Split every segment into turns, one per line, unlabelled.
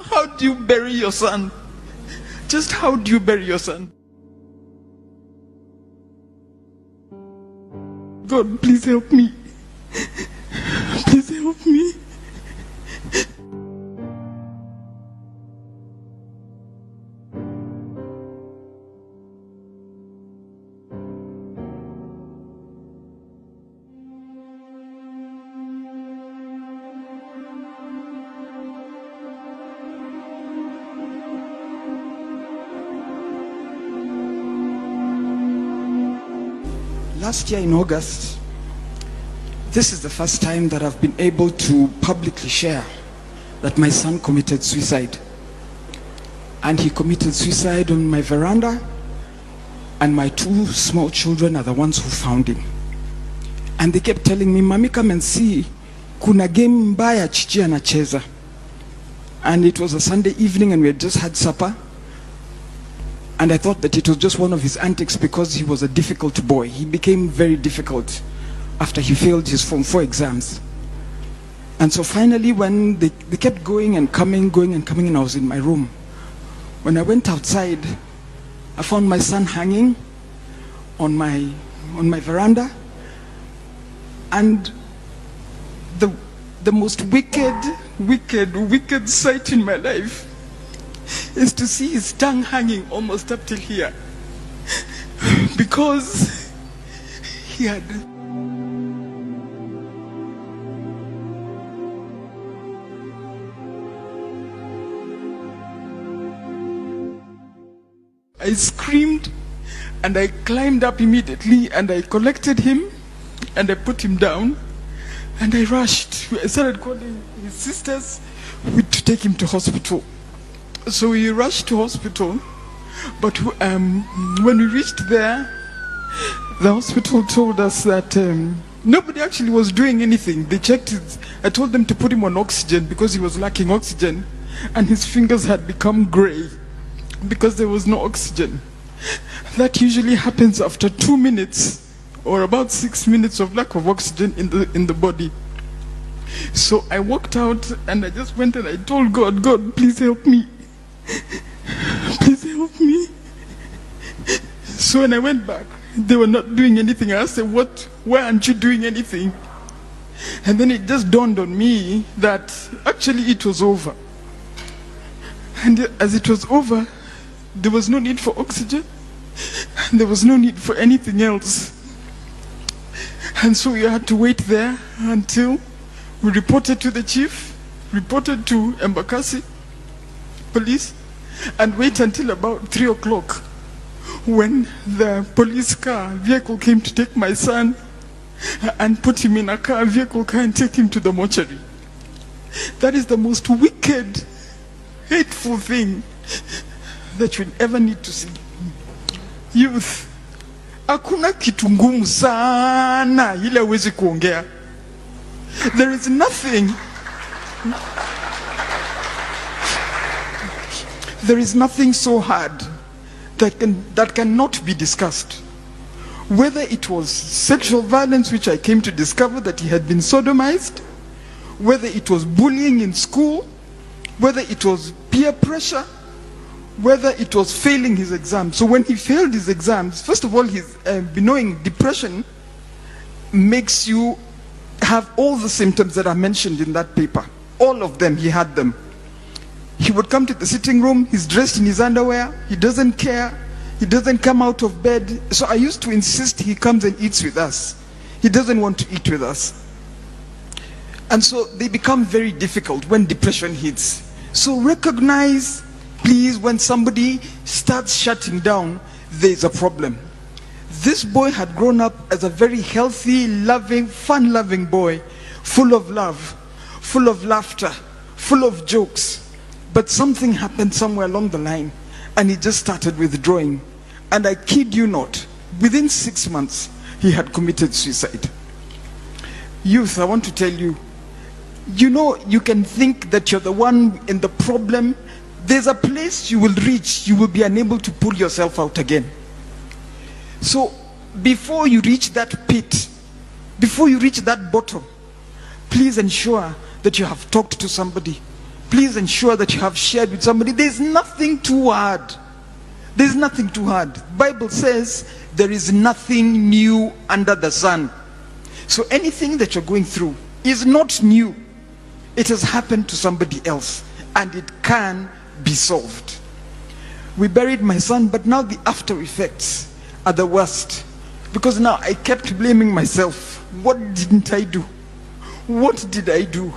How do you bury your son? Just how do you bury your son? God, please help me. Please help me. Last year in August, this is the first time that I've been able to publicly share that my son committed suicide. And he committed suicide on my veranda, and my two small children are the ones who found him. And they kept telling me, Mami, come and see, kuna game mbaya Chichi anacheza. And it was a Sunday evening and we had just had supper. And I thought that it was just one of his antics because he was a difficult boy. He became very difficult after he failed his Form 4 exams. And so finally, when they kept going and coming, and I was in my room. When I went outside, I found my son hanging on my veranda. And the most wicked sight in my life is to see his tongue hanging almost up till here, because he had I screamed and I climbed up immediately and I collected him and I put him down and I rushed. I started calling his sisters to take him to hospital. So we rushed to hospital, but when we reached there, the hospital told us that nobody actually was doing anything. They checked it. I told them to put him on oxygen because he was lacking oxygen, and his fingers had become gray because there was no oxygen. That usually happens after 2 minutes or about 6 minutes of lack of oxygen in the body. So I walked out and I just went and I told God, God, please help me. Please help me. So when I went back, they were not doing anything. I asked them, why aren't you doing anything? And then it just dawned on me that actually it was over. And as it was over, there was no need for oxygen. There was no need for anything else. And so we had to wait there until we reported to the chief, reported to Embakasi police, and wait until about 3 o'clock when the police vehicle came to take my son and put him in a vehicle car and take him to the mortuary. That is the most wicked, hateful thing that you'll ever need to see. Youth, hakuna kitu ngumu sana ile huwezi kuongea. There is nothing. There is nothing so hard that cannot be discussed. Whether it was sexual violence, which I came to discover that he had been sodomized, whether it was bullying in school, whether it was peer pressure, whether it was failing his exams. So when he failed his exams, first of all, his knowing depression makes you have all the symptoms that are mentioned in that paper. All of them, he had them. He would come to the sitting room, he's dressed in his underwear, he doesn't care, he doesn't come out of bed. So I used to insist he comes and eats with us. He doesn't want to eat with us. And so they become very difficult when depression hits. So recognize, please, when somebody starts shutting down, there's a problem. This boy had grown up as a very healthy, loving, fun-loving boy, full of love, full of laughter, full of jokes. But something happened somewhere along the line, and he just started withdrawing. And I kid you not, within 6 months, he had committed suicide. Youth, I want to tell you, you know, you can think that you're the one in the problem. There's a place you will reach, you will be unable to pull yourself out again. So before you reach that pit, before you reach that bottom, please ensure that you have talked to somebody. please ensure that you have shared with somebody. There's nothing too hard. There's nothing too hard. Bible says there is nothing new under the sun. So anything that you're going through is not new. It has happened to somebody else, and it can be solved. We buried my son, but now the after effects are the worst. Because now I kept blaming myself. What didn't I do? What did I do?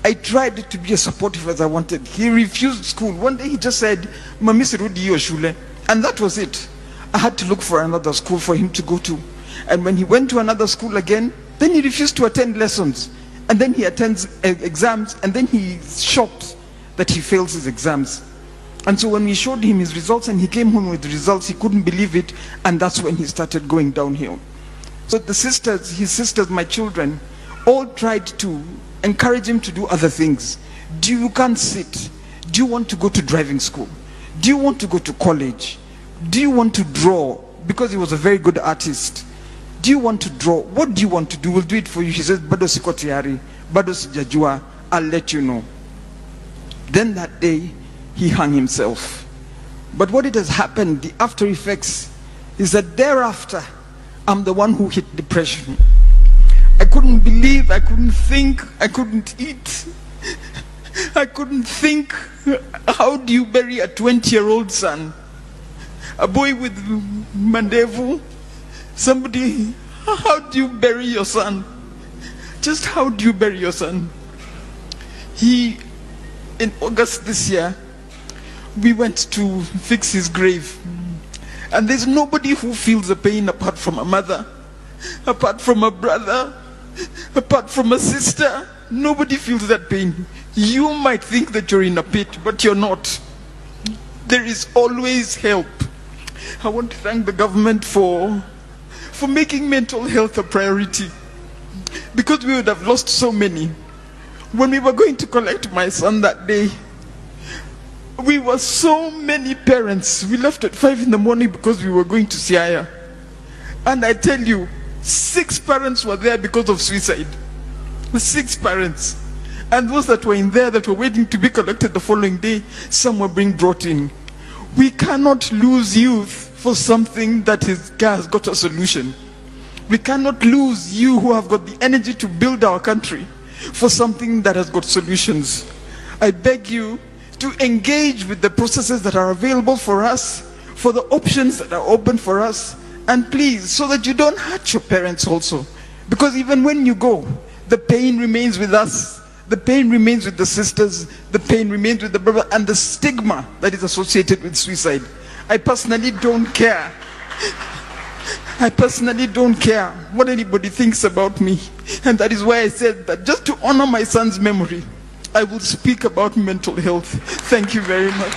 I tried to be as supportive as I wanted. He refused school. One day he just said, Mami sirudi hiyo shule. And that was it. I had to look for another school for him to go to. And when he went to another school again, then he refused to attend lessons. And then he attends exams, and then he's shocked that he fails his exams. And so when we showed him his results and he came home with the results, he couldn't believe it, and that's when he started going downhill. So the sisters, his sisters, my children, all tried to encourage him to do other things. You can't sit. Do you want to go to driving school? Do you want to go to college? Do you want to draw? Because he was a very good artist. Do you want to draw? What do you want to do? We'll do it for you. He says, Bado siko tayari, bado sijajua, I'll let you know. Then that day, he hung himself. But what it has happened, the after effects, is that thereafter, I'm the one who hit depression. I couldn't believe, I couldn't think, I couldn't eat. I couldn't think. How do you bury a 20-year-old son? A boy with mandevu? Somebody, how do you bury your son? Just how do you bury your son? In August this year, we went to fix his grave. And there's nobody who feels the pain apart from a mother, apart from a brother, apart from a sister. Nobody feels that pain. You might think that you're in a pit, but you're not. There is always help. I want to thank the government for making mental health a priority, because we would have lost so many. When we were going to collect my son that day, we were so many parents. We left at 5 in the morning because we were going to Siaya. And I tell you, 6 parents were there because of suicide. 6 parents. And those that were in there that were waiting to be collected the following day, some were being brought in. We cannot lose youth for something that has got a solution. We cannot lose you who have got the energy to build our country for something that has got solutions. I beg you to engage with the processes that are available for us, for the options that are open for us, and please, so that you don't hurt your parents also. Because even when you go, the pain remains with us, the pain remains with the sisters, the pain remains with the brother, and the stigma that is associated with suicide. I personally don't care. I personally don't care what anybody thinks about me. And that is why I said that just to honor my son's memory, I will speak about mental health. Thank you very much.